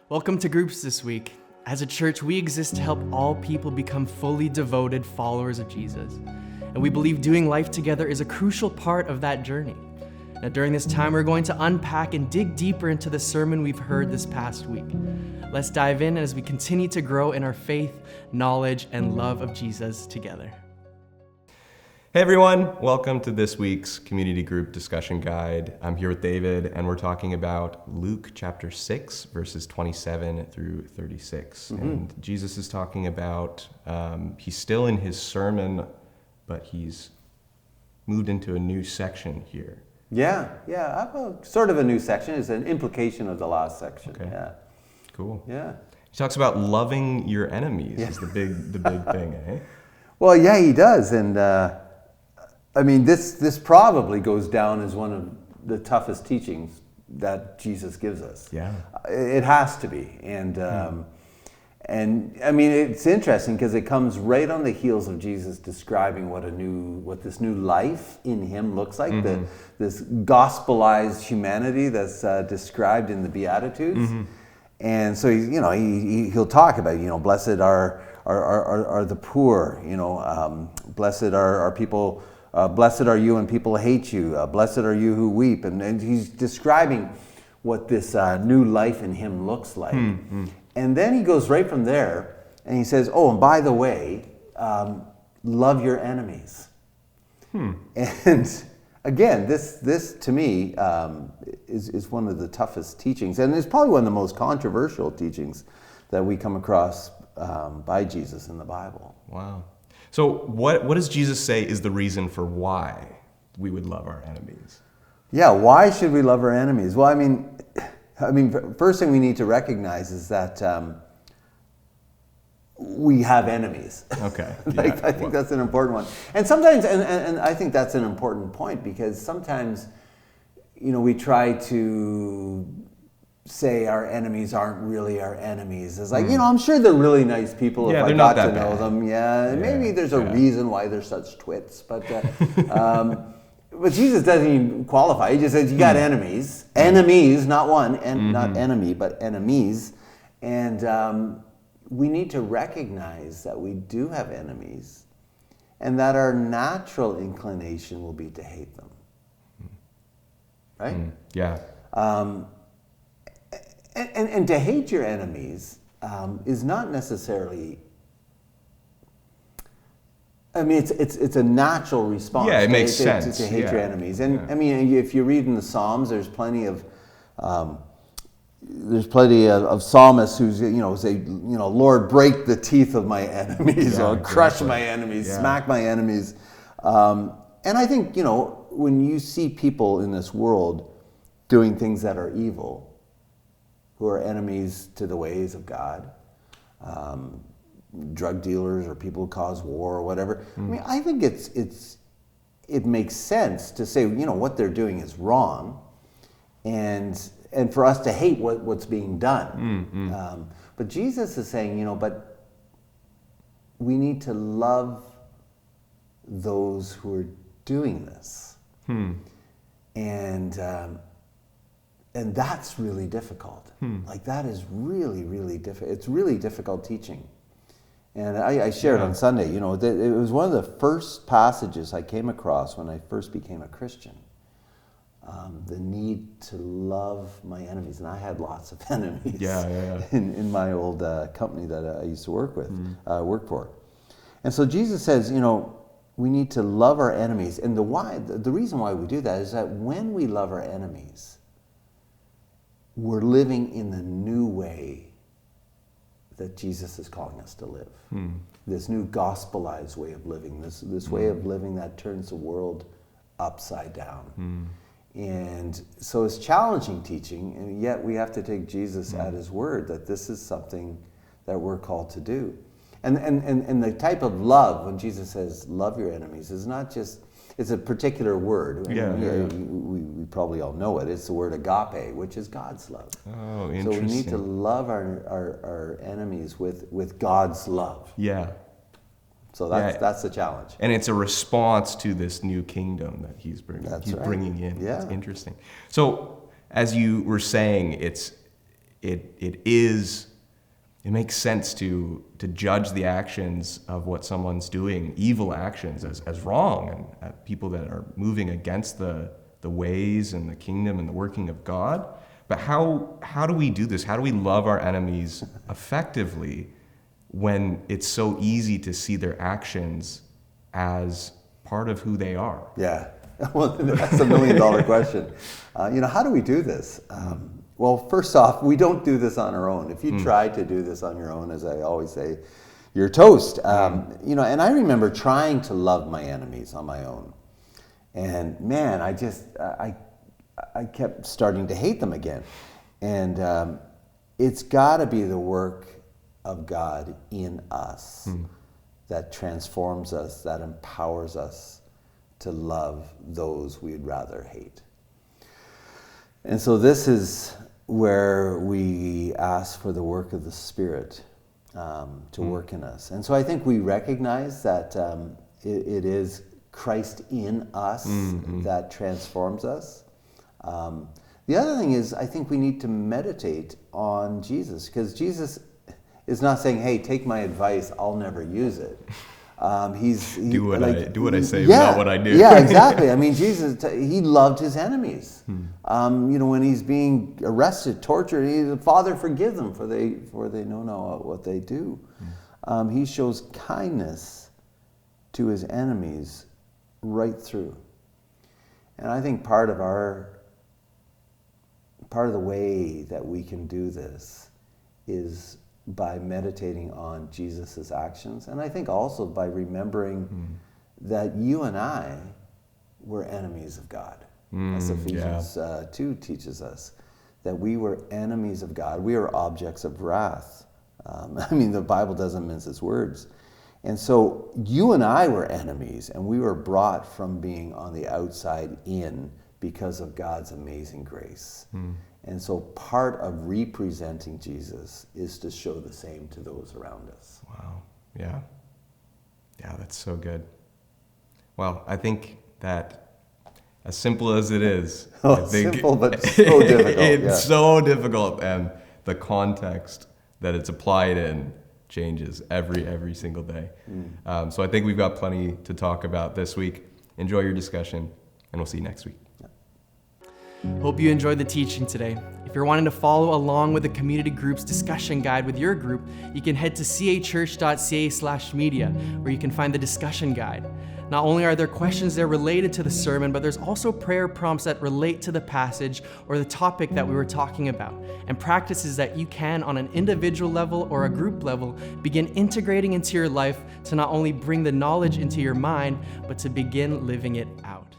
Welcome to Groups this week. As a church, we exist to help all people become fully devoted followers of Jesus. And we believe doing life together is a crucial part of that journey. Now, during this time, we're going to unpack and dig deeper into the sermon we've heard this past week. Let's dive in as we continue to grow in our faith, knowledge, and love of Jesus together. Hey everyone, welcome to this week's community group discussion guide. I'm here with David and we're talking about Luke chapter 6 verses 27 through 36. And Jesus is talking about, he's still in his sermon, but he's moved into a new section here. Yeah, sort of a new section. It's an implication of the last section. Okay. Yeah. Cool. Yeah. He talks about loving your enemies is the big thing, eh? Well, yeah, he does. And I mean, this probably goes down as one of the toughest teachings that Jesus gives us. Yeah. It has to be. And I mean, it's interesting because it comes right on the heels of Jesus describing what this new life in him looks like, this gospelized humanity that's described in the Beatitudes. And so he'll talk about, blessed are the poor, blessed are people. Blessed are you when people hate you. Blessed are you who weep. And he's describing what this new life in him looks like. And then he goes right from there and he says, oh, and by the way, love your enemies. And again, this to me is one of the toughest teachings. And it's probably one of the most controversial teachings that we come across by Jesus in the Bible. Wow. So what does Jesus say is the reason for why we would love our enemies? Yeah, why should we love our enemies? Well, I mean, first thing we need to recognize is that we have enemies. Okay. I think that's an important one. And sometimes, and I think that's an important point because sometimes, we try to say our enemies aren't really our enemies. It's like, I'm sure they're really nice people if I got to know them. Yeah, maybe there's a reason why they're such twits. But but Jesus doesn't even qualify. He just says you got enemies. Enemies, not one, and not enemy, but enemies. And we need to recognize that we do have enemies and that our natural inclination will be to hate them. Right? Yeah. And to hate your enemies is not necessarily. I mean, it's a natural response. Yeah, it makes sense to hate your enemies. And I mean, if you read in the Psalms, there's plenty of psalmists who say, Lord, break the teeth of my enemies, or crush my enemies, smack my enemies. And I think when you see people in this world doing things that are evil, who are enemies to the ways of God, drug dealers or people who cause war or whatever. I mean, I think it makes sense to say, what they're doing is wrong, and for us to hate what's being done. But Jesus is saying, but we need to love those who are doing this, and that's really difficult. Like that is really, really difficult. It's really difficult teaching. And I shared on Sunday, it was one of the first passages I came across when I first became a Christian. The need to love my enemies. And I had lots of enemies in my old company that I used to work for. And so Jesus says, we need to love our enemies. And the reason why we do that is that when we love our enemies, we're living in the new way that Jesus is calling us to live. This new gospelized way of living, this way of living that turns the world upside down. And so it's challenging teaching, and yet we have to take Jesus at his word that this is something that we're called to do. And the type of love, when Jesus says love your enemies, is not just, it's a particular word. We probably all know it. It's the word agape, which is God's love. Oh, interesting. So we need to love our enemies with God's love. Yeah. So that's the challenge. And it's a response to this new kingdom that he's bringing. Bringing in. Yeah. It's interesting. So as you were saying, it makes sense to judge the actions of what someone's doing, evil actions, as wrong, and people that are moving against the ways and the kingdom and the working of God. But how do we do this? How do we love our enemies effectively when it's so easy to see their actions as part of who they are? Yeah, well, that's $1 million question. How do we do this? Well, first off, we don't do this on our own. If you try to do this on your own, as I always say, you're toast. And I remember trying to love my enemies on my own. And man, I kept starting to hate them again. And it's got to be the work of God in us that transforms us, that empowers us to love those we'd rather hate. And so this is where we ask for the work of the Spirit to work in us. And so I think we recognize that it is Christ in us that transforms us. The other thing is, I think we need to meditate on Jesus, because Jesus is not saying, hey, take my advice, I'll never use it. Do what I say, not what I do. Yeah, exactly. I mean, Jesus, he loved his enemies. When he's being arrested, tortured, Father, forgive them, for they know not what they do. He shows kindness to his enemies right through. And I think part of the way that we can do this is by meditating on Jesus' actions, and I think also by remembering that you and I were enemies of God. As Ephesians 2 teaches us, that we were enemies of God. We are objects of wrath. The Bible doesn't mince its words. And so you and I were enemies, and we were brought from being on the outside in because of God's amazing grace. And so part of representing Jesus is to show the same to those around us. Wow. Yeah. Yeah, that's so good. Well, I think that as simple as it is, simple but so difficult. It's so difficult, and the context that it's applied in changes every single day. So I think we've got plenty to talk about this week. Enjoy your discussion, and we'll see you next week. Hope you enjoyed the teaching today. If you're wanting to follow along with the community group's discussion guide with your group, you can head to cachurch.ca/media, where you can find the discussion guide. Not only are there questions there related to the sermon, but there's also prayer prompts that relate to the passage or the topic that we were talking about, and practices that you can, on an individual level or a group level, begin integrating into your life to not only bring the knowledge into your mind, but to begin living it out.